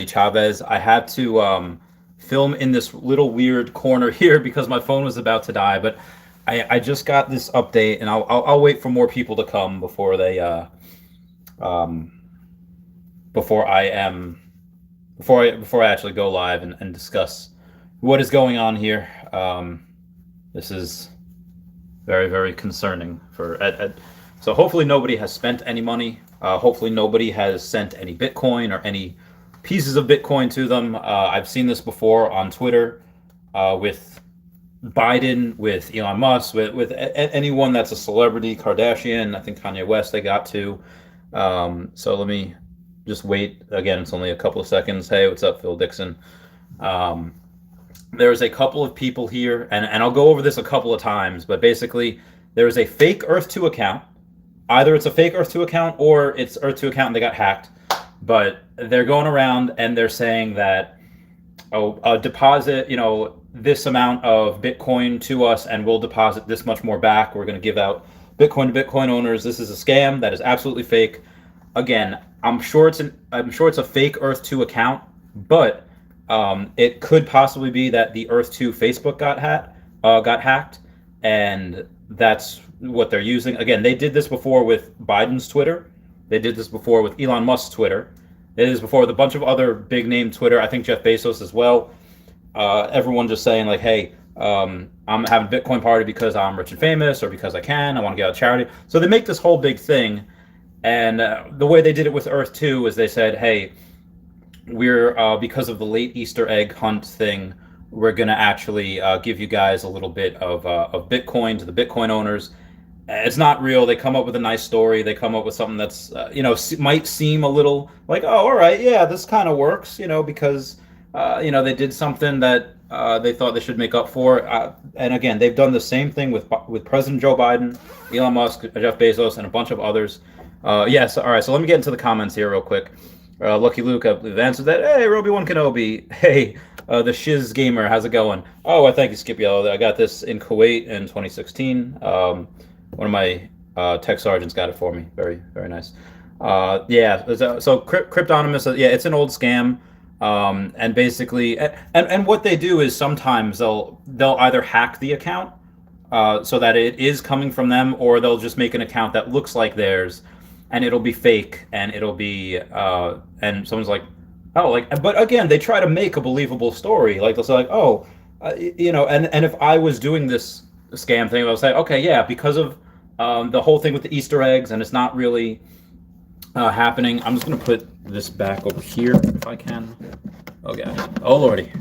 Randy Chavez. I had to film in this little weird corner here because my phone was about to die. But I just got this update, and I'll wait for more people to come before they um, before I am before I actually go live and discuss what is going on here. This is very, very concerning so hopefully nobody has spent any money. Hopefully nobody has sent any Bitcoin or any pieces of Bitcoin to them. I've seen this before on Twitter with Biden, with Elon Musk, with anyone that's a celebrity, Kardashian, I think Kanye West they got to. So let me just wait. Again, it's only a couple of seconds. Hey, what's up, Phil Dixon? There's a couple of people here, and I'll go over this a couple of times, but basically there is a fake Earth2 account. Either it's a fake Earth2 account or it's Earth2 account and they got hacked. But they're going around and they're saying that, deposit, this amount of Bitcoin to us and we'll deposit this much more back. We're going to give out Bitcoin to Bitcoin owners. This is a scam. That is absolutely fake. Again, I'm sure it's a fake Earth2 account, but it could possibly be that the Earth2 Facebook got hacked, and that's what they're using. Again, they did this before with Biden's Twitter. They did this before with Elon Musk's Twitter. They did this before with a bunch of other big name Twitter. I think Jeff Bezos as well. Everyone just saying like, hey, I'm having a Bitcoin party because I'm rich and famous or because I can. I want to get out of charity. So they make this whole big thing. And the way they did it with Earth2 is they said, hey, we're because of the late Easter egg hunt thing, we're going to actually give you guys a little bit of Bitcoin to the Bitcoin owners. It's not real. They come up with a nice story. They come up with something that's, might seem a little like, oh, all right, yeah, this kind of works, because, they did something that they thought they should make up for. And again, they've done the same thing with President Joe Biden, Elon Musk, Jeff Bezos, and a bunch of others. Yes, all right, so let me get into the comments here real quick. Lucky Luke, I've answered that. Hey, Roby1 Kenobi. Hey, the Shiz Gamer, how's it going? Oh, I thank you, Skip Yellow. I got this in Kuwait in 2016. One of my tech sergeants got it for me. Very, very nice. Yeah, so Cryptonimus, yeah, it's an old scam. And basically, and what they do is sometimes they'll either hack the account so that it is coming from them, or they'll just make an account that looks like theirs, and it'll be fake, and it'll be and someone's like, oh, but again, they try to make a believable story. Like they'll say like, oh, and if I was doing this scam thing, I'll say, okay, yeah, because of the whole thing with the Easter eggs, and it's not really happening. I'm just gonna put this back over here if I can. Oh god. Oh lordy.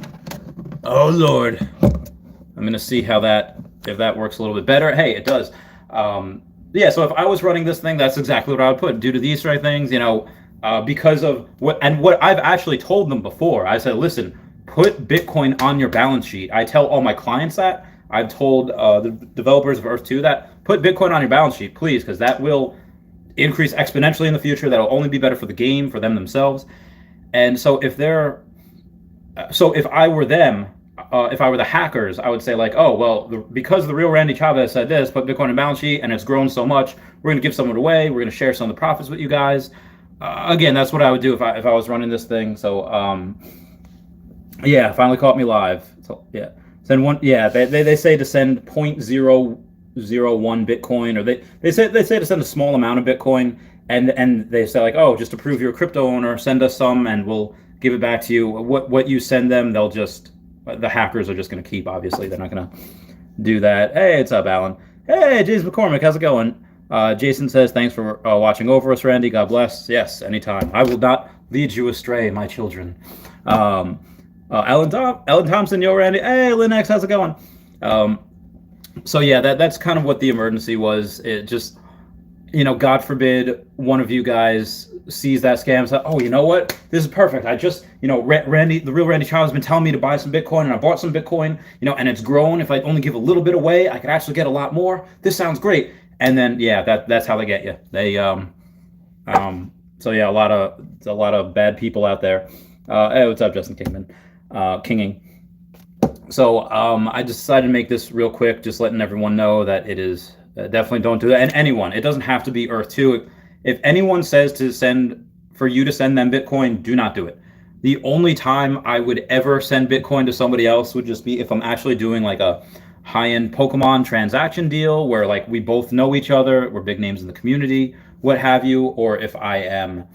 Oh lord. I'm gonna see if that works a little bit better. Hey, it does. Yeah. So if I was running this thing, that's exactly what I would put. Due to the Easter egg things, because of what I've actually told them before. I said, listen, put Bitcoin on your balance sheet. I tell all my clients that. I've told the developers of Earth2 that put Bitcoin on your balance sheet, please, because that will increase exponentially in the future. That'll only be better for the game, for them themselves. And so if I were them, if I were the hackers, I would say like, oh, well, because the real Randy Chavez said this, put Bitcoin on balance sheet, and it's grown so much, we're going to give some of it away. We're going to share some of the profits with you guys. Again, that's what I would do if I was running this thing. So, yeah, finally caught me live. So, yeah. Send one. Yeah, they say to send 0.001 Bitcoin, or they say to send a small amount of Bitcoin, and they say like, oh, just to prove you're a crypto owner, send us some, and we'll give it back to you. What you send them, the hackers are just going to keep. Obviously, they're not going to do that. Hey, what's up, Alan? Hey, Jason McCormick, how's it going? Jason says, thanks for watching over us, Randy. God bless. Yes, anytime. I will not lead you astray, my children. Alan Thompson, yo, Randy. Hey, Linux, how's it going? So yeah, that's kind of what the emergency was. It just, God forbid one of you guys sees that scam and says, oh, you know what? This is perfect. I just, Randy, the real Randy Child has been telling me to buy some Bitcoin, and I bought some Bitcoin, and it's grown. If I only give a little bit away, I could actually get a lot more. This sounds great. And then, yeah, that's how they get you. They, so yeah, a lot of bad people out there. Hey, what's up, Justin Kingman? Kinging. So I decided to make this real quick, just letting everyone know that it is definitely don't do that. And anyone, it doesn't have to be Earth2. If anyone says for you to send them Bitcoin, do not do it. The only time I would ever send Bitcoin to somebody else would just be if I'm actually doing like a high-end Pokemon transaction deal where like we both know each other, we're big names in the community, what have you, or if I'm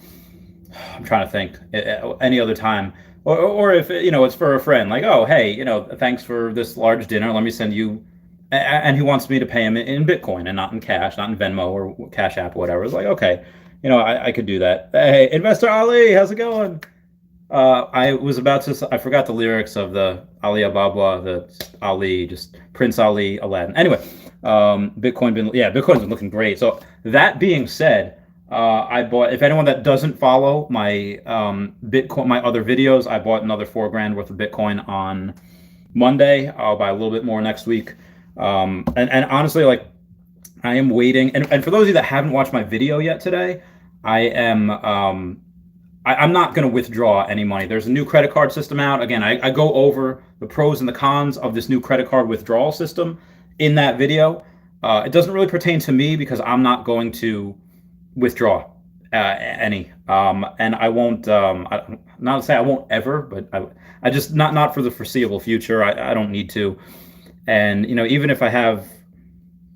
trying to think, any other time, or if it's for a friend, like, oh hey, thanks for this large dinner, let me send you, and he wants me to pay him in Bitcoin and not in cash, not in Venmo or Cash App or whatever. It's like, okay, I could do that. Hey, Investor Ali, how's it going? I was about to. I forgot the lyrics of the Ali Ababa, the Ali, just Prince Ali, Aladdin. Anyway, Bitcoin's been looking great. So that being said, I bought. If anyone that doesn't follow my Bitcoin, my other videos, I bought another $4,000 worth of Bitcoin on Monday. I'll buy a little bit more next week. And honestly, like I am waiting. And for those of you that haven't watched my video yet today, I am. I'm not going to withdraw any money. There's a new credit card system out. Again, I go over the pros and the cons of this new credit card withdrawal system in that video. It doesn't really pertain to me because I'm not going to withdraw any. And I won't, not to say I won't ever, but I just, not for the foreseeable future. I don't need to. And, even if I have,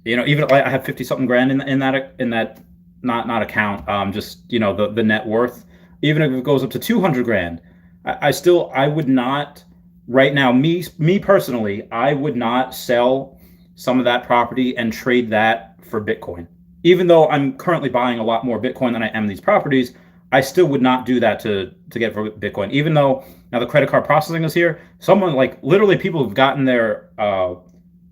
even if I have 50 something grand in that not account, just, the net worth, even if it goes up to 200 grand, I would not right now, me personally, I would not sell some of that property and trade that for Bitcoin. Even though I'm currently buying a lot more Bitcoin than I am these properties, I still would not do that to get for Bitcoin. Even though now the credit card processing is here, someone like literally people have gotten their,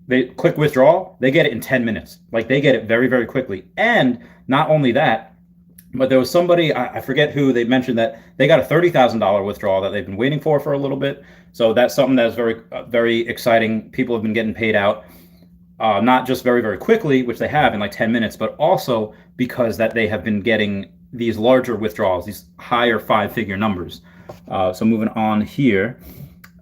they click withdrawal, they get it in 10 minutes. Like they get it very, very quickly. And not only that, but there was somebody, I forget who, they mentioned that they got a $30,000 withdrawal that they've been waiting for a little bit. So that's something that's very, very exciting. People have been getting paid out, not just very, very quickly, which they have in like 10 minutes, but also because that they have been getting these larger withdrawals, these higher 5-figure numbers. So moving on here.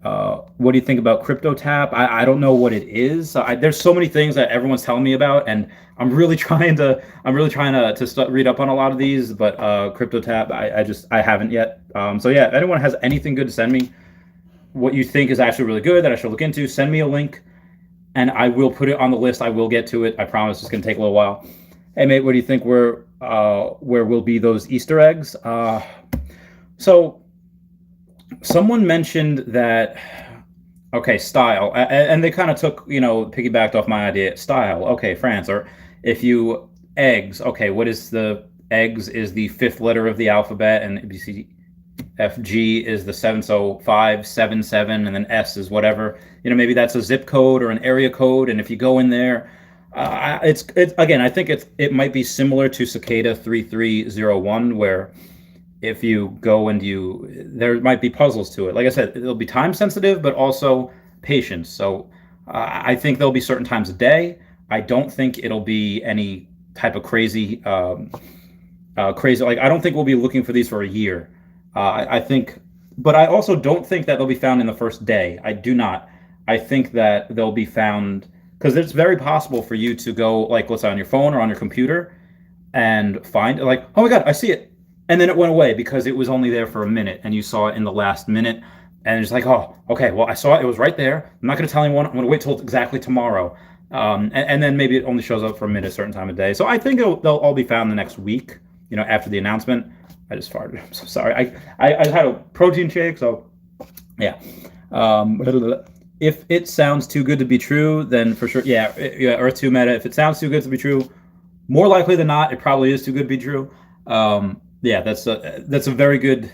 What do you think about CryptoTap? I don't know what it is. There's so many things that everyone's telling me about, and I'm really trying to read up on a lot of these. But CryptoTap, I haven't yet. So yeah, if anyone has anything good to send me, what you think is actually really good that I should look into, send me a link, and I will put it on the list. I will get to it. I promise. It's gonna take a little while. Hey mate, what do you think? Where will be those Easter eggs? So. Someone mentioned that, okay, style, and they kind of took, piggybacked off my idea. Style, okay, France, or if you eggs, okay, what is the eggs is the 5th letter of the alphabet, and BCFG is the 7, so 577, and then S is whatever. Maybe that's a zip code or an area code, and if you go in there, it's again, I think it might be similar to Cicada 3301, where if you go and there might be puzzles to it. Like I said, it'll be time sensitive, but also patience. So I think there'll be certain times a day. I don't think it'll be any type of crazy, like I don't think we'll be looking for these for a year. I think, but I also don't think that they'll be found in the first day. I do not. I think that they'll be found because it's very possible for you to go like, let's say on your phone or on your computer and find like, oh my God, I see it. And then it went away because it was only there for a minute and you saw it in the last minute. And it's like, oh, okay, well, I saw it. It was right there. I'm not going to tell anyone. I'm going to wait till exactly tomorrow. And then maybe it only shows up for a minute, a certain time of day. So I think they'll all be found the next week, after the announcement. I just farted. I'm so sorry. I just had a protein shake. So, yeah. If it sounds too good to be true, then for sure, yeah, Earth 2 meta. If it sounds too good to be true, more likely than not, it probably is too good to be true. Yeah, that's a very good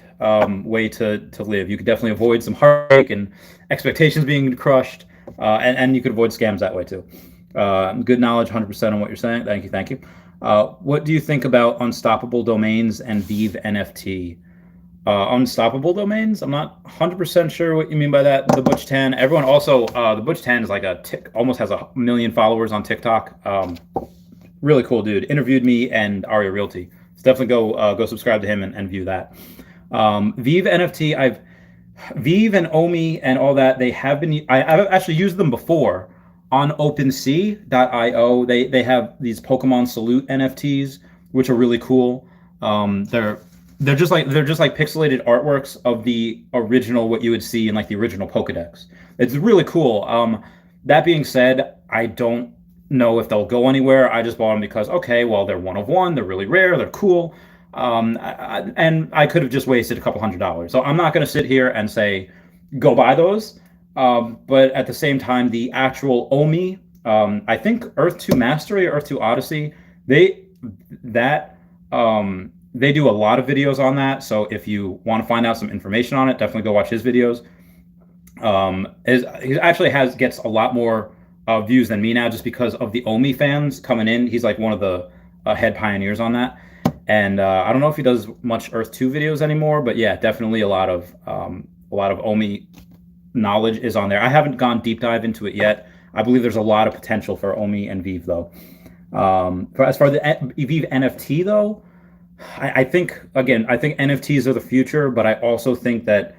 way to live. You could definitely avoid some heartache and expectations being crushed, and you could avoid scams that way too. Good knowledge, 100% on what you're saying. Thank you. What do you think about unstoppable domains and VEEV NFT? Unstoppable domains? I'm not 100% sure what you mean by that. The Butch 10. Everyone also, the Butch 10 is like almost has 1 million followers on TikTok. Really cool dude. Interviewed me and Aria Realty. So definitely go subscribe to him and view that. VEEV NFT, VEEV and Omi and all that, I've actually used them before on OpenSea.io. They have these Pokemon Salute NFTs, which are really cool. they're just like pixelated artworks of the original, what you would see in like the original Pokedex. It's really cool. That being said, I don't know if they'll go anywhere. I just bought them because, okay, well, they're one of one, they're really rare, they're cool. And I could have just wasted a couple $100. So I'm not going to sit here and say go buy those. But at the same time, the actual Omi, I think Earth 2 Mastery or Earth 2 Odyssey, they that they do a lot of videos on that. So if you want to find out some information on it, definitely go watch his videos. He actually gets a lot more views than me now, just because of the Omi fans coming in. He's like one of the head pioneers on that. And I don't know if he does much Earth 2 videos anymore, but yeah, definitely a lot of Omi knowledge is on there. I haven't gone deep dive into it yet. I believe there's a lot of potential for Omi and Vive though. As far as the Vive NFT though, I think NFTs are the future, but I also think that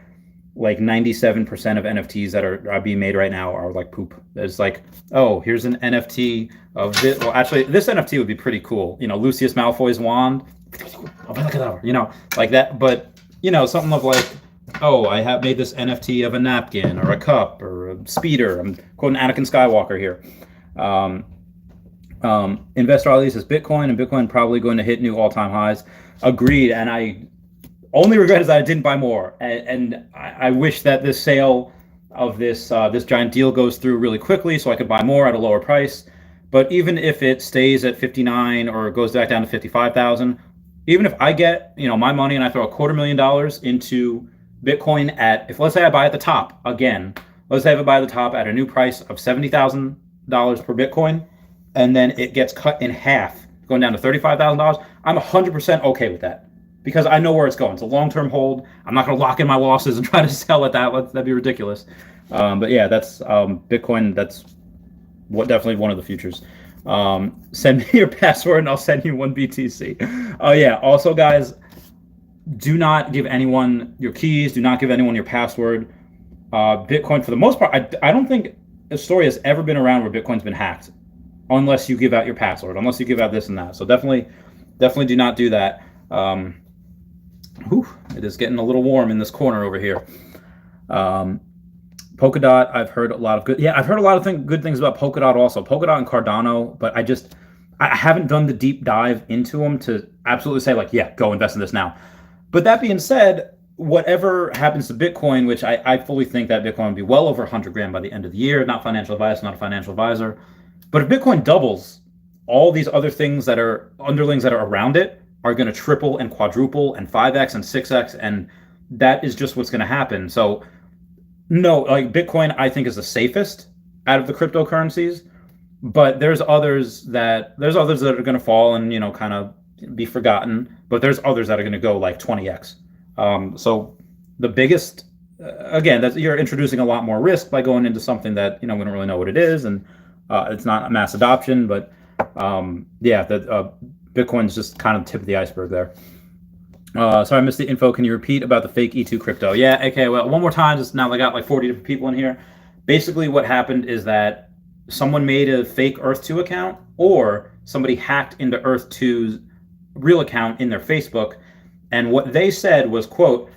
like 97% of NFTs that are being made right now are like poop. It's like, oh, here's an NFT of this. Well, actually, this NFT would be pretty cool. Lucius Malfoy's wand, like that. But something of like, oh, I have made this NFT of a napkin or a cup or a speeder. I'm quoting Anakin Skywalker here. Investor Ali says Bitcoin and Bitcoin probably going to hit new all-time highs. Agreed, and I only regret is that I didn't buy more, and I wish that this sale of this giant deal goes through really quickly so I could buy more at a lower price. But even if it stays at 59 or goes back down to 55,000, even if I get my money and I throw $250,000 into Bitcoin if let's say I buy at the top again, let's say I buy at the top at a new price of $70,000 per Bitcoin, and then it gets cut in half, going down to $35,000, I'm 100% okay with that. Because I know where it's going. It's a long-term hold. I'm not going to lock in my losses and try to sell at that. That'd be ridiculous. But yeah, that's Bitcoin. That's definitely one of the futures. Send me your password and I'll send you one BTC. Oh yeah. Also, guys, do not give anyone your keys. Do not give anyone your password. Bitcoin, for the most part, I don't think a story has ever been around where Bitcoin's been hacked, unless you give out your password, unless you give out this and that. So definitely do not do that. It is getting a little warm in this corner over here. Polkadot, I've heard a lot of good. Yeah, I've heard a lot of good things about Polkadot also. Polkadot and Cardano, but I haven't done the deep dive into them to absolutely say like, yeah, go invest in this now. But that being said, whatever happens to Bitcoin, which I fully think that Bitcoin will be well over 100 grand by the end of the year. Not financial advice, not a financial advisor. But if Bitcoin doubles, all these other things that are underlings that are around it are going to triple and quadruple and 5x and 6x, and that is just what's going to happen. So no, like Bitcoin I think is the safest out of the cryptocurrencies, but there's others that are going to fall and kind of be forgotten, but there's others that are going to go like 20x. So the biggest again, that's you're introducing a lot more risk by going into something that we don't really know what it is, and it's not a mass adoption, but Bitcoin's just kind of the tip of the iceberg there. Sorry, I missed the info. Can you repeat about the fake E2 crypto? Yeah, okay, well, one more time. Just now I got like 40 different people in here. Basically, what happened is that someone made a fake Earth 2 account, or somebody hacked into Earth 2's real account in their Facebook. And what they said was, quote,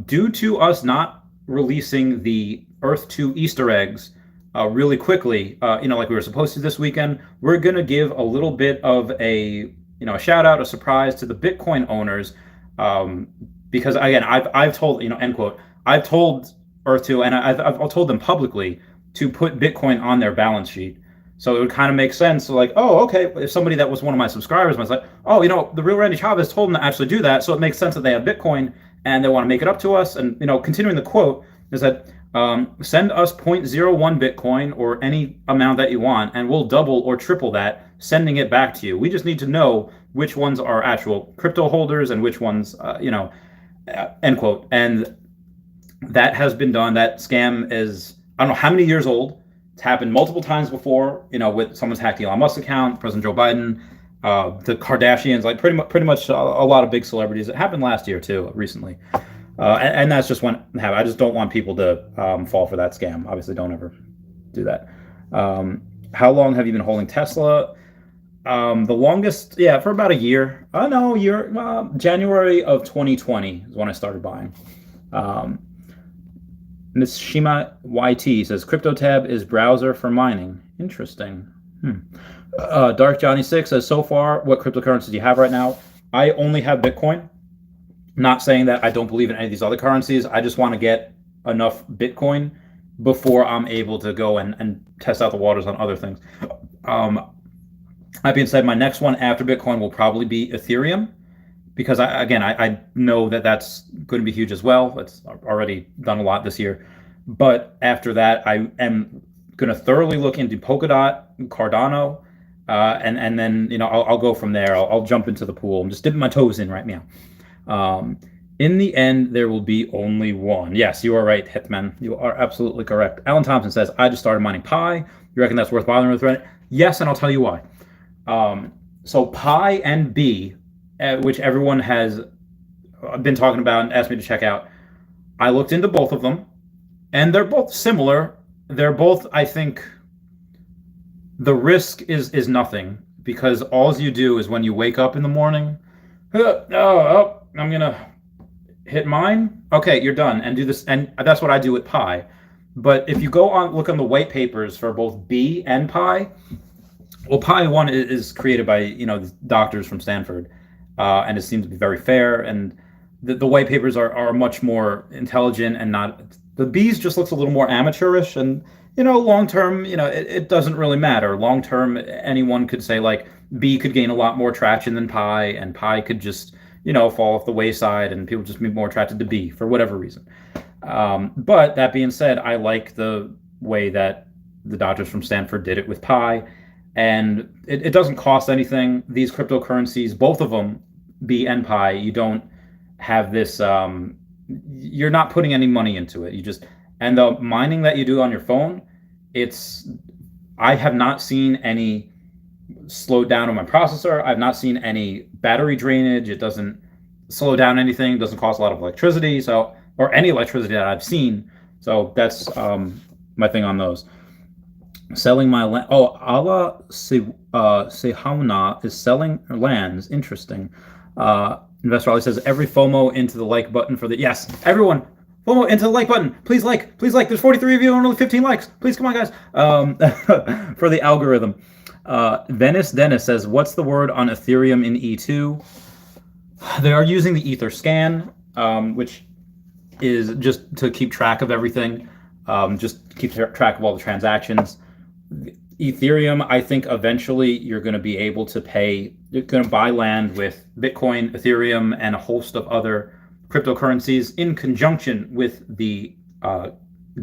due to us not releasing the Earth 2 Easter eggs really quickly, like we were supposed to this weekend, we're going to give a little bit of a shout out, a surprise to the Bitcoin owners, because again, I've told, end quote, I've told Earth 2, and I've told them publicly to put Bitcoin on their balance sheet. So it would kind of make sense. So like, oh, okay, if somebody that was one of my subscribers was like, oh, the real Randy Chavez told them to actually do that. So it makes sense that they have Bitcoin and they want to make it up to us. And, continuing the quote is that, send us 0.01 Bitcoin or any amount that you want, and we'll double or triple that, sending it back to you. We just need to know which ones are actual crypto holders and which ones, end quote. And that has been done. That scam is, I don't know how many years old. It's happened multiple times before, with someone's hacked the Elon Musk account, President Joe Biden, the Kardashians, like pretty much a lot of big celebrities. It happened last year too, recently. And that's just one habit. I just don't want people to fall for that scam. Obviously, don't ever do that. How long have you been holding Tesla? The longest, yeah, for about a year. No, year. January of 2020 is when I started buying. Um, Miss Shima YT says CryptoTab is browser for mining. Interesting. Dark Johnny 6 says, so far, what cryptocurrency do you have right now? I only have Bitcoin. Not saying that I don't believe in any of these other currencies. I just want to get enough Bitcoin before I'm able to go and test out the waters on other things. That being said, my next one after Bitcoin will probably be Ethereum, because I know that that's going to be huge as well. It's already done a lot this year. But after that, I am going to thoroughly look into Polkadot, Cardano, and then I'll go from there. I'll jump into the pool. I'm just dipping my toes in right now. In the end, there will be only one. Yes, you are right, Hitman. You are absolutely correct. Alan Thompson says, I just started mining Pi. You reckon that's worth bothering with Reddit? Yes, and I'll tell you why. So Pi and B, which everyone has been talking about and asked me to check out, I looked into both of them, and they're both similar. They're both, I think, the risk is nothing, because all you do is when you wake up in the morning, I'm going to hit mine. Okay, you're done, and do this. And that's what I do with Pi. But if you look on the white papers for both B and Pi, well, Pi 1 is created by doctors from Stanford, and it seems to be very fair. And the white papers are much more intelligent, and not the B's just looks a little more amateurish. And long term, it doesn't really matter. Long term, anyone could say like B could gain a lot more traction than Pi, and Pi could just fall off the wayside, and people just be more attracted to B for whatever reason. But that being said, I like the way that the doctors from Stanford did it with Pi. And it doesn't cost anything. These cryptocurrencies, both of them, B and Pi, you don't have this, you're not putting any money into it. And the mining that you do on your phone, I have not seen any slowed down on my processor. I've not seen any battery drainage. It doesn't slow down anything. It doesn't cost a lot of electricity, or any electricity that I've seen. So that's my thing on those. Selling my land. Oh, Allah Sehauna is selling lands. Interesting. Investor Ali says, every FOMO into the like button for the... Yes, everyone, FOMO into the like button. Please like. Please like. There's 43 of you and only 15 likes. Please, come on, guys. For the algorithm. Venice Dennis says, what's the word on Ethereum in E2? They are using the Etherscan, which is just to keep track of everything. Just keep track of all the transactions. Ethereum, I think eventually you're going to be able to pay, you're going to buy land with Bitcoin, Ethereum, and a host of other cryptocurrencies in conjunction with the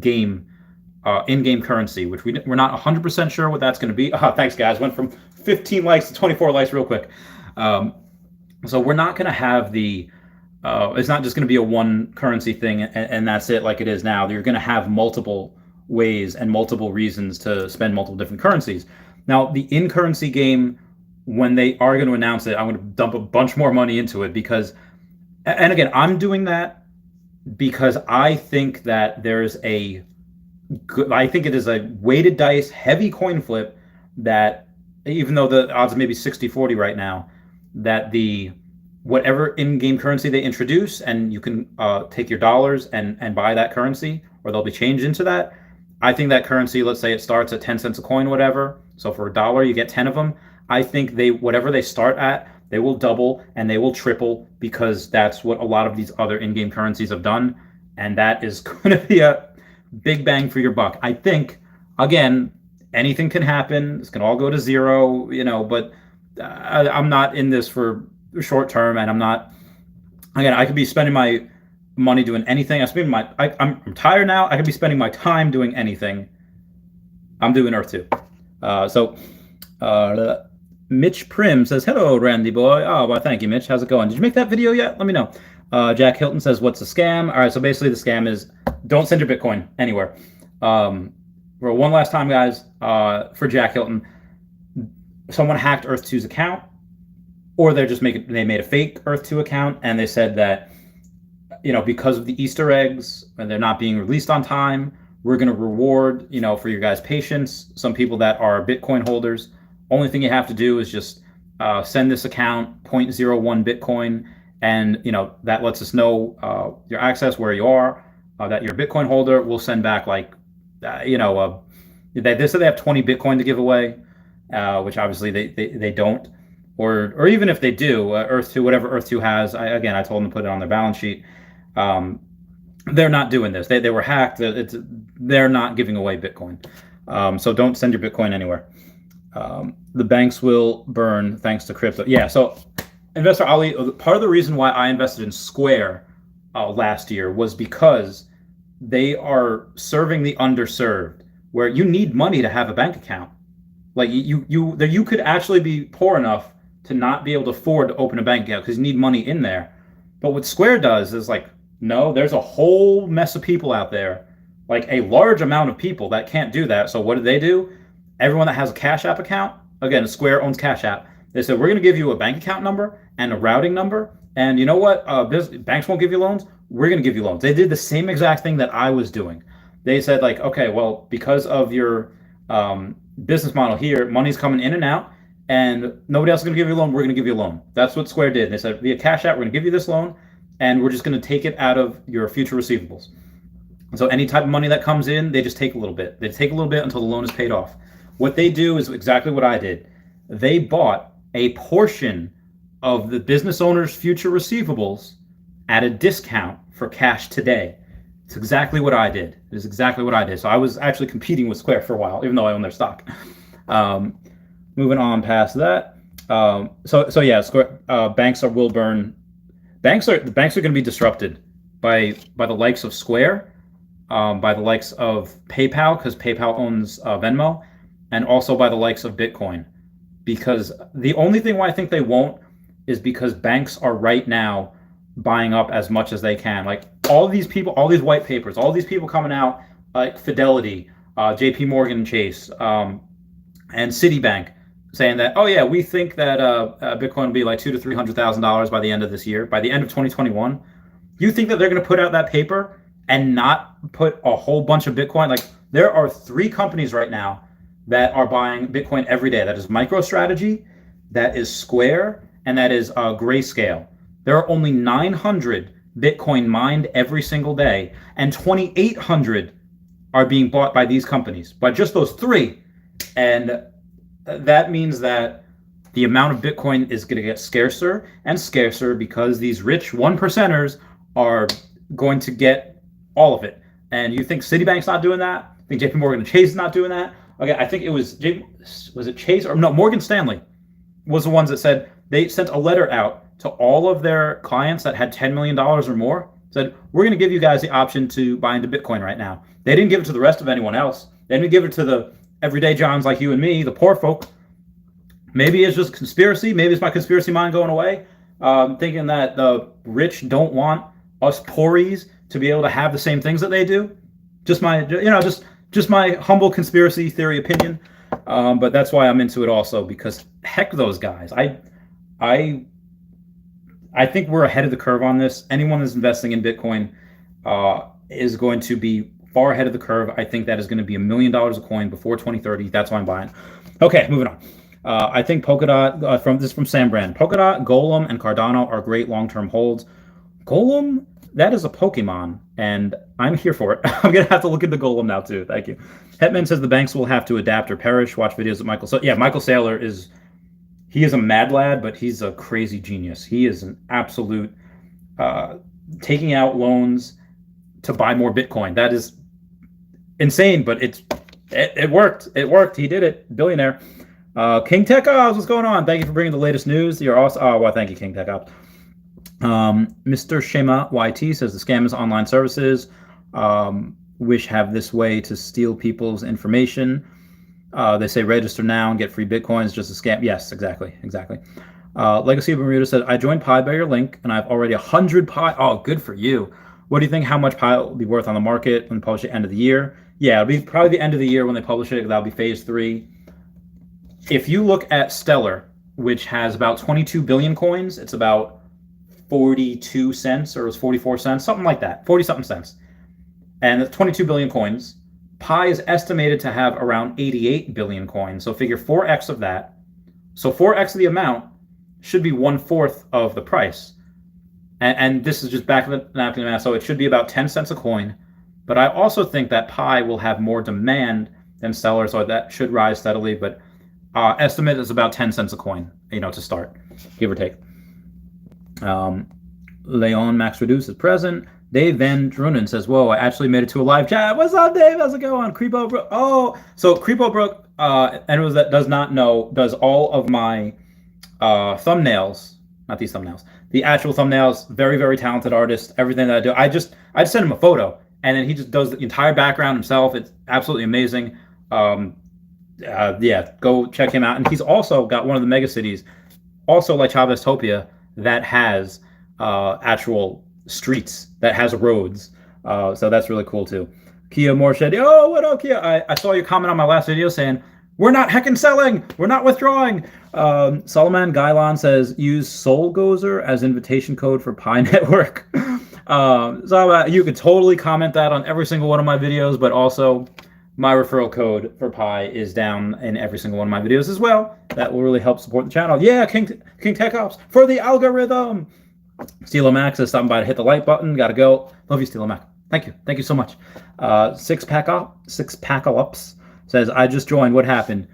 in-game currency, which we're not 100% sure what that's going to be. Thanks, guys. Went from 15 likes to 24 likes real quick. So we're not going to have it's not just going to be a one currency thing and that's it like it is now. You're going to have multiple ways and multiple reasons to spend multiple different currencies. Now, the in-currency game, when they are going to announce it, I'm going to dump a bunch more money into it because, and again, I'm doing that because I think that I think it is a weighted dice, heavy coin flip that, even though the odds are maybe 60-40 right now, that whatever in-game currency they introduce, and you can take your dollars and buy that currency, or they'll be changed into that. I think that currency, let's say it starts at 10 cents a coin, whatever. So for $1, you get 10 of them. I think whatever they start at, they will double and they will triple, because that's what a lot of these other in-game currencies have done. And that is going to be a big bang for your buck. I think, again, anything can happen. This can all go to zero, but I'm not in this for short term, and I'm not, again, I could be spending my money doing anything. I'm tired now. I could be spending my time doing anything. I'm doing Earth 2. Mitch Prim says, hello, Randy boy. Oh, well, thank you, Mitch. How's it going? Did you make that video yet? Let me know. Jack Hilton says, what's a scam? All right, so basically the scam is don't send your Bitcoin anywhere. For one last time, guys, for Jack Hilton, someone hacked Earth 2's account, or they made a fake Earth 2 account, and they said that, because of the Easter eggs and they're not being released on time, we're going to reward, for your guys' patience, some people that are Bitcoin holders Only thing you have to do is just send this account zero point zero 0.01 Bitcoin, and that lets us know your access, where you are, that you're a Bitcoin holder. We'll send back like they said they have 20 Bitcoin to give away, which obviously they don't, or even if they do, Earth 2, whatever Earth 2 has, I told them to put it on their balance sheet. They're not doing this. They were hacked. They're not giving away Bitcoin. So don't send your Bitcoin anywhere. The banks will burn thanks to crypto. Yeah. So Investor Ali, part of the reason why I invested in Square last year was because they are serving the underserved, where you need money to have a bank account. Like you could actually be poor enough to not be able to afford to open a bank account because you need money in there. But what Square does is like, no, there's a whole mess of people out there, like a large amount of people that can't do that. So what do? Everyone that has a Cash App account, again, Square owns Cash App. They said, we're going to give you a bank account number and a routing number. And you know what? Banks won't give you loans. We're going to give you loans. They did the same exact thing that I was doing. They said like, okay, well, because of your business model here, money's coming in and out, and nobody else is going to give you a loan. We're going to give you a loan. That's what Square did. They said, via Cash App, we're going to give you this loan, and we're just going to take it out of your future receivables. So any type of money that comes in, they just take a little bit. They take a little bit until the loan is paid off. What they do is exactly what I did. They bought a portion of the business owner's future receivables at a discount for cash today. It's exactly what I did. It is exactly what I did. So I was actually competing with Square for a while, even though I own their stock. Moving on past that. So yeah, Square, banks will burn. The banks are going to be disrupted by the likes of Square, by the likes of PayPal, because PayPal owns Venmo, and also by the likes of Bitcoin. Because the only thing why I think they won't is because banks are right now buying up as much as they can. Like all these people, all these white papers, all these people coming out, like Fidelity, JP Morgan Chase, and Citibank, saying that, oh yeah, we think that Bitcoin will be like $200,000 to $300,000 by the end of this year, by the end of 2021. You think that they're going to put out that paper and not put a whole bunch of Bitcoin? Like there are 3 companies right now that are buying Bitcoin every day. That is MicroStrategy, that is Square, and that is Grayscale. There are only 900 Bitcoin mined every single day, and 2,800 are being bought by these companies, by just those 3. And that means that the amount of Bitcoin is going to get scarcer and scarcer because these rich 1%ers are going to get all of it. And you think Citibank's not doing that? I think JP Morgan Chase is not doing that? Okay, I think it was it Chase or no, Morgan Stanley was the ones that said they sent a letter out to all of their clients that had $10 million or more, said, we're going to give you guys the option to buy into Bitcoin right now. They didn't give it to the rest of anyone else. They didn't give it to the everyday Johns like you and me, the poor folk. Maybe it's just conspiracy. Maybe it's my conspiracy mind going away, thinking that the rich don't want us poories to be able to have the same things that they do. Just my, just my humble conspiracy theory opinion. But that's why I'm into it also, because heck those guys. I think we're ahead of the curve on this. Anyone that's investing in Bitcoin is going to be far ahead of the curve. I think that is going to be $1 million a coin before 2030. That's why I'm buying. Okay, moving on. I think Polkadot, from Sam Brand. Polkadot, Golem, and Cardano are great long-term holds. Golem, that is a Pokemon, and I'm here for it. I'm going to have to look into Golem now, too. Thank you. Hetman says the banks will have to adapt or perish. Watch videos of Michael. So, yeah, Michael Saylor is... He is a mad lad, but he's a crazy genius. He is an absolute taking out loans to buy more Bitcoin. That is insane, but it worked. It worked. He did it. Billionaire. King Tech Ops, what's going on? Thank you for bringing the latest news. You're awesome. Oh, well, thank you, King Tech Ops. Mr. Shema YT says the scam is online services, which have this way to steal people's information. They say register now and get free Bitcoins, just a scam. Yes, exactly. Legacy of Bermuda said, I joined Pi by your link, and I have already 100 Pi. Oh, good for you. What do you think how much Pi will be worth on the market when they publish it end of the year? Yeah, it'll be probably the end of the year when they publish it. That'll be phase 3. If you look at Stellar, which has about 22 billion coins, it's about 42 cents, or it was 44 cents, something like that, 40-something cents. And it's 22 billion coins. Pi is estimated to have around 88 billion coins. So figure 4x of that. So 4x of the amount should be 1/4 of the price. And this is just back of the napkin math, so it should be about 10 cents a coin. But I also think that Pi will have more demand than Stellar, so that should rise steadily. But estimate is about 10 cents a coin, to start, give or take. Leon Max Reduce is present. Dave Van Drunen says, "Whoa, I actually made it to a live chat. What's up, Dave? How's it going? Creepo Brook. Oh, so Creepo Brook, anyone that does not know, does all of my thumbnails, not these thumbnails, the actual thumbnails. Very, very talented artist. Everything that I do, I just send him a photo, and then he just does the entire background himself. It's absolutely amazing. Yeah, go check him out. And he's also got one of the mega cities, also like Chavestopia, that has actual streets, that has roads. So that's really cool too. Kia Morshed, oh, what up, Kia? I saw your comment on my last video saying, we're not heckin' selling, we're not withdrawing. Solomon Gylon says, use Soulgozer as invitation code for Pi Network. So you could totally comment that on every single one of my videos, but also my referral code for Pi is down in every single one of my videos as well. That will really help support the channel. Yeah, King Tech Ops for the algorithm. Stilo Max is stopping by to hit the like button. Gotta go. Love you, Stilo Max. Thank you so much. Six pack ups says, I just joined. What happened?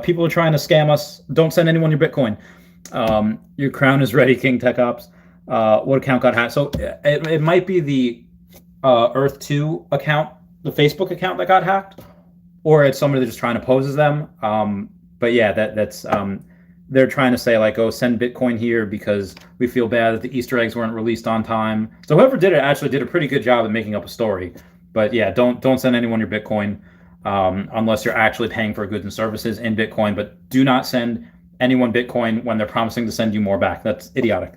People are trying to scam us. Don't send anyone your Bitcoin. Your crown is ready, King Tech Ops. What account got hacked? So it might be the Earth2 account, the Facebook account that got hacked, or it's somebody that's just trying to pose as them. But yeah, that's they're trying to say like, oh, send Bitcoin here because we feel bad that the Easter eggs weren't released on time. So whoever did it actually did a pretty good job at making up a story. But yeah, don't send anyone your Bitcoin unless you're actually paying for goods and services in Bitcoin. But do not send anyone Bitcoin when they're promising to send you more back. That's idiotic.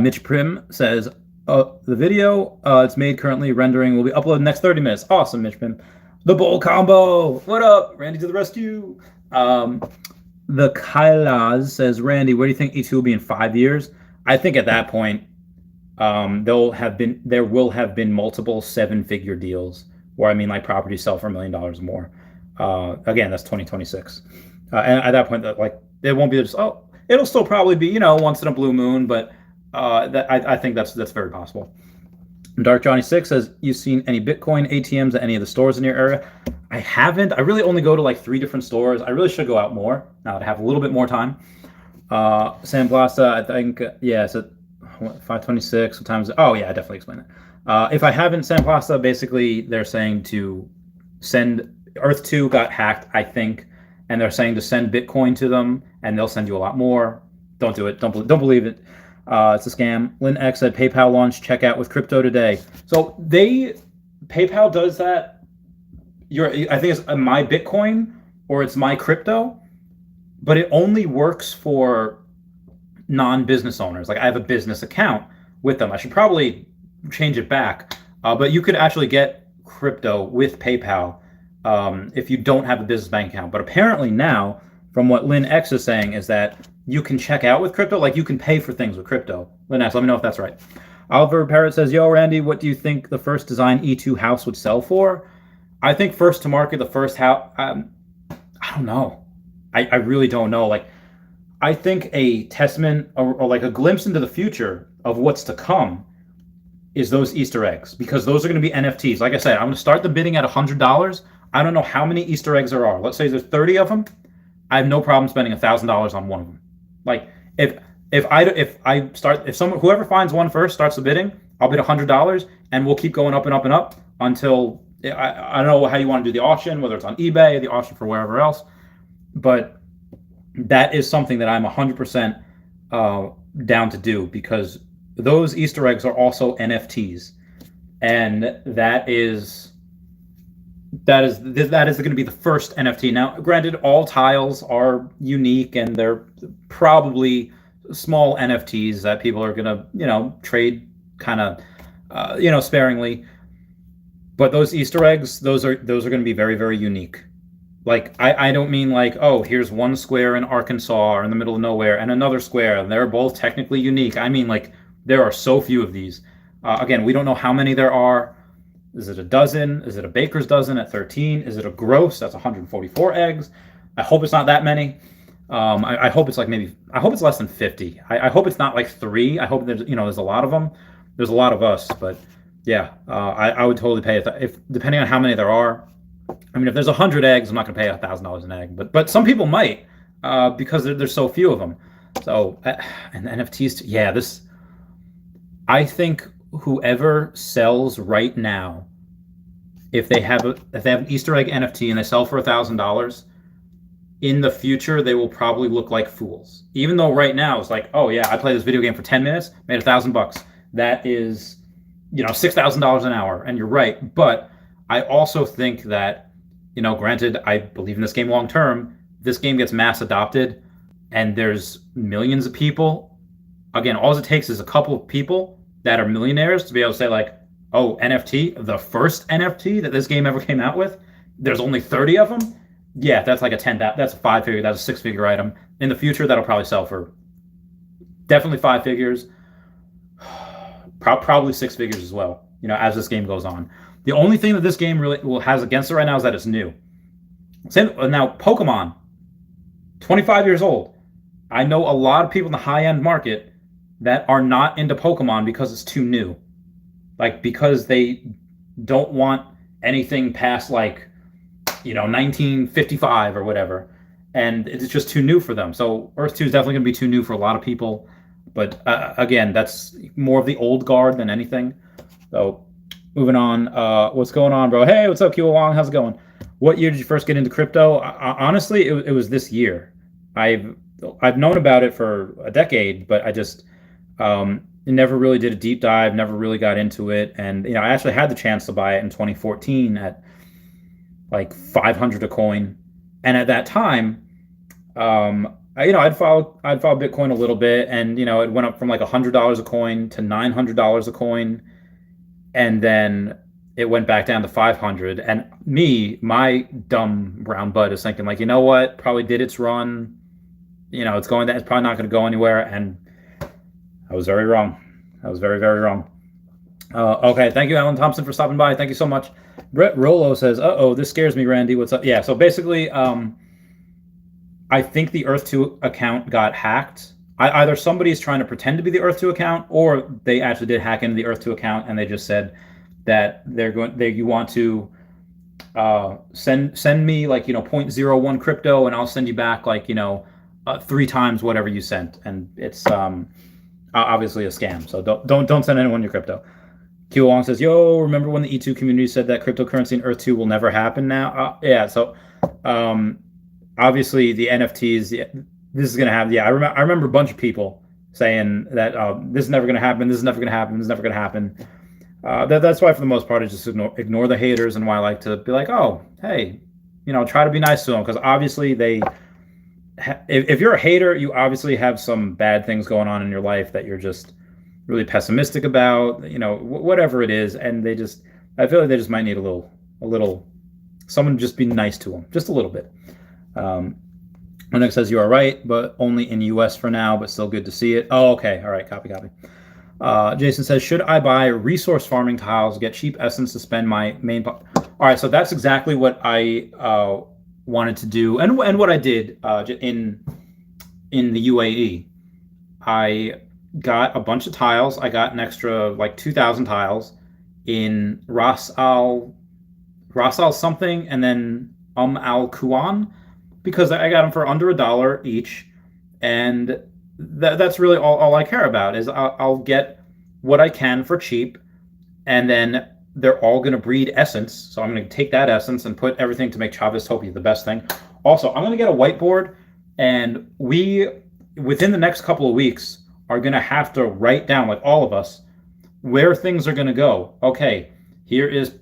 Mitch Prim says, the video it's made currently rendering will be uploaded next 30 minutes. Awesome, Mitch Prim. The Bull Combo. What up? Randy to the rescue. The Kailas says, Randy, where do you think E2 will be in 5 years? I think at that point, there will have been multiple 7-figure deals where, like properties sell for $1 million or more. Again, that's 2026. And at that point, it won't be just, it'll still probably be, once in a blue moon, but I think that's very possible. Dark Johnny 6 says, you seen any Bitcoin ATMs at any of the stores in your area? I haven't. I really only go to 3 different stores. I really should go out more now that I have a little bit more time. Sam Blasta, I think, yeah, it's at 526. What time is it? Oh, yeah, I definitely explained it. If I haven't, Sam Blasta, basically they're saying to send, Earth2 got hacked, I think, and they're saying to send Bitcoin to them, and they'll send you a lot more. Don't do it. Don't believe it. It's a scam. Lynn X said PayPal launched checkout with crypto today. So PayPal does that. I think it's my Bitcoin or it's my crypto, but it only works for non-business owners. Like I have a business account with them. I should probably change it back. But you could actually get crypto with PayPal if you don't have a business bank account. But apparently now, from what Lynn X is saying, is that you can check out with crypto, like you can pay for things with crypto. Lynn X, let me know if that's right. Oliver Parrott says, yo, Randy, what do you think the first design E2 house would sell for? I think first to market, the first house, I don't know. I really don't know. I think a testament or like a glimpse into the future of what's to come is those Easter eggs, because those are going to be NFTs. Like I said, I'm going to start the bidding at $100. I don't know how many Easter eggs there are. Let's say there's 30 of them. I have no problem spending $1,000 on one of them. Like if whoever finds one first starts the bidding, I'll bid $100, and we'll keep going up and up and up until I don't know how you want to do the auction, whether it's on eBay or the auction for wherever else, but that is something that I'm 100% down to do, because those Easter eggs are also NFTs, and that is going to be the first NFT. Now, granted, all tiles are unique, and they're probably small NFTs that people are going to, trade kind of, sparingly. But those Easter eggs, those are going to be very, very unique. Like, I don't mean like, oh, here's one square in Arkansas or in the middle of nowhere and another square, and they're both technically unique. I mean, like, there are so few of these. Again, we don't know how many there are. Is it a dozen? Is it a baker's dozen at 13? Is it a gross? That's 144 eggs. I hope it's not that many. I hope it's like maybe I hope it's less than 50. I hope it's not like three. I hope there's a lot of them. There's a lot of us, but yeah, I would totally pay if depending on how many there are. I mean, if there's 100 eggs, I'm not going to pay $1,000 an egg, but some people might because there's so few of them. So and NFTs, yeah, this I think whoever sells right now, if they have an Easter egg NFT and they sell for $1,000, in the future they will probably look like fools. Even though right now it's like, oh yeah, I played this video game for 10 minutes, made $1,000. That is, $6,000 an hour, and you're right. But I also think that, granted, I believe in this game long term. This game gets mass adopted, and there's millions of people. Again, all it takes is a couple of people that are millionaires to be able to say like, oh, NFT, the first NFT that this game ever came out with, there's only 30 of them. Yeah, that's like that's a 5-figure, that's a 6-figure item. In the future, that'll probably sell for definitely 5 figures, probably 6 figures as well, as this game goes on. The only thing that this game really has against it right now is that it's new. Now, Pokemon, 25 years old. I know a lot of people in the high-end market that are not into Pokemon because it's too new. Like, because they don't want anything past, 1955 or whatever. And it's just too new for them. So Earth 2 is definitely going to be too new for a lot of people. But, again, that's more of the old guard than anything. So, moving on. What's going on, bro? Hey, what's up, Q Wong? How's it going? What year did you first get into crypto? Honestly, it was this year. I've known about it for a decade, but I just never really did a deep dive, never really got into it. And, I actually had the chance to buy it in 2014 at like 500 a coin. And at that time, I'd followed Bitcoin a little bit, and, it went up from like $100 a coin to $900 a coin. And then it went back down to 500. And my dumb brown butt is thinking like, you know what, probably did its run. It's probably not going to go anywhere. And I was very wrong. I was very, very wrong. Okay, thank you, Alan Thompson, for stopping by. Thank you so much. Brett Rollo says, uh-oh, this scares me, Randy. What's up? Yeah, so basically, I think the Earth 2 account got hacked. Either somebody's trying to pretend to be the Earth 2 account, or they actually did hack into the Earth 2 account, and they just said that you want to send me like, 0.01 crypto, and I'll send you back like, 3 times whatever you sent. And it's obviously a scam. So don't send anyone your crypto. Q Long says, yo, remember when the E2 community said that cryptocurrency in Earth 2 will never happen now? Yeah, so obviously the NFTs, this is going to happen. Yeah, I remember a bunch of people saying that this is never going to happen, this is never going to happen, this is never going to happen. That's why, for the most part, I just ignore the haters, and why I like to be like, oh, hey, try to be nice to them, because obviously if you're a hater, you obviously have some bad things going on in your life that you're just really pessimistic about, whatever it is, and I feel like they just might need a little, someone just be nice to them, just a little bit. Linux says, you are right, but only in US for now, but still good to see it. Oh, okay, all right, copy. Jason says, should I buy resource farming tiles, get cheap essence to spend my main... All right, so that's exactly what I wanted to do, and what I did in the UAE. I got a bunch of tiles. I got an extra like 2,000 tiles in Ras Al something, and then Al Kuwan, because I got them for under $1 each, and that's really all I care about, is I'll get what I can for cheap, and then they're all going to breed essence. So I'm going to take that essence and put everything to make Chavistopia the best thing. Also, I'm going to get a whiteboard, and we, within the next couple of weeks, are going to have to write down, like all of us, where things are going to go. Okay, here's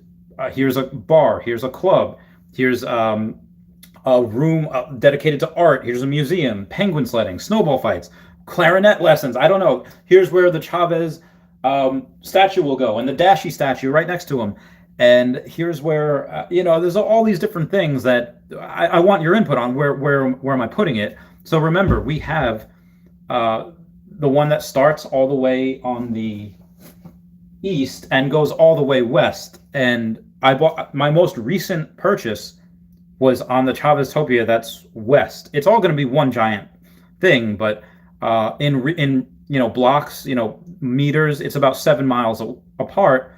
a bar, here's a club, here's a room dedicated to art, here's a museum, penguin sledding, snowball fights, clarinet lessons, I don't know. Here's where the Chavez statue will go, and the Dashi statue right next to him. And here's where, there's all these different things that I want your input on. Where am I putting it? So remember, we have the one that starts all the way on the east and goes all the way west. And I bought my most recent purchase was on the Chavez-topia that's west. It's all going to be one giant thing, but in blocks, meters, it's about 7 miles apart.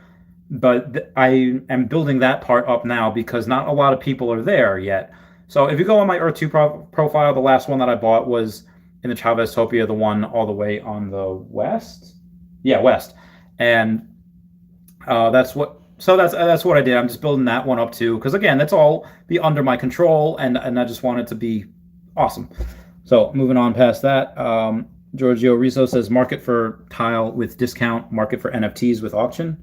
But I am building that part up now because not a lot of people are there yet. So if you go on my Earth 2 profile, the last one that I bought was in the Chavez-topia, the one all the way on the west. Yeah, west. And that's what. So that's what I did. I'm just building that one up too, because again, that's all be under my control, and I just want it to be awesome. So moving on past that, Giorgio Rizzo says market for tile with discount, market for NFTs with auction.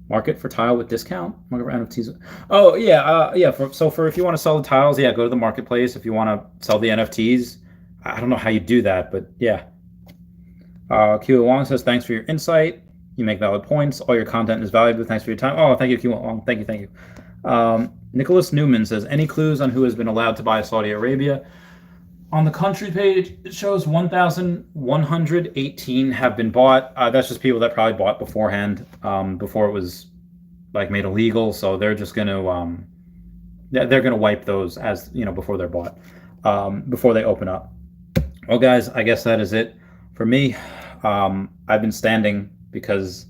Market for tile with discount, market for NFTs. Oh yeah, yeah. For if you want to sell the tiles, yeah, go to the marketplace. If you want to sell the NFTs, I don't know how you do that, but yeah. Q Wong says thanks for your insight. You make valid points. All your content is valuable. Thanks for your time. Oh, thank you, Q Wong. Thank you. Nicholas Newman says any clues on who has been allowed to buy Saudi Arabia? On the country page, it shows 1,118 have been bought. That's just people that probably bought beforehand, before it was like made illegal. So they're just going to they're going to wipe those as before they're bought, before they open up. Well, guys, I guess that is it for me. I've been standing because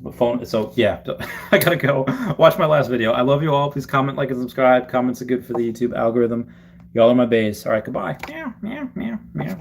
the phone. So yeah, I gotta go watch my last video. I love you all. Please comment, like, and subscribe. Comments are good for the YouTube algorithm. Y'all are my base. All right, goodbye. Meow, meow, meow, meow.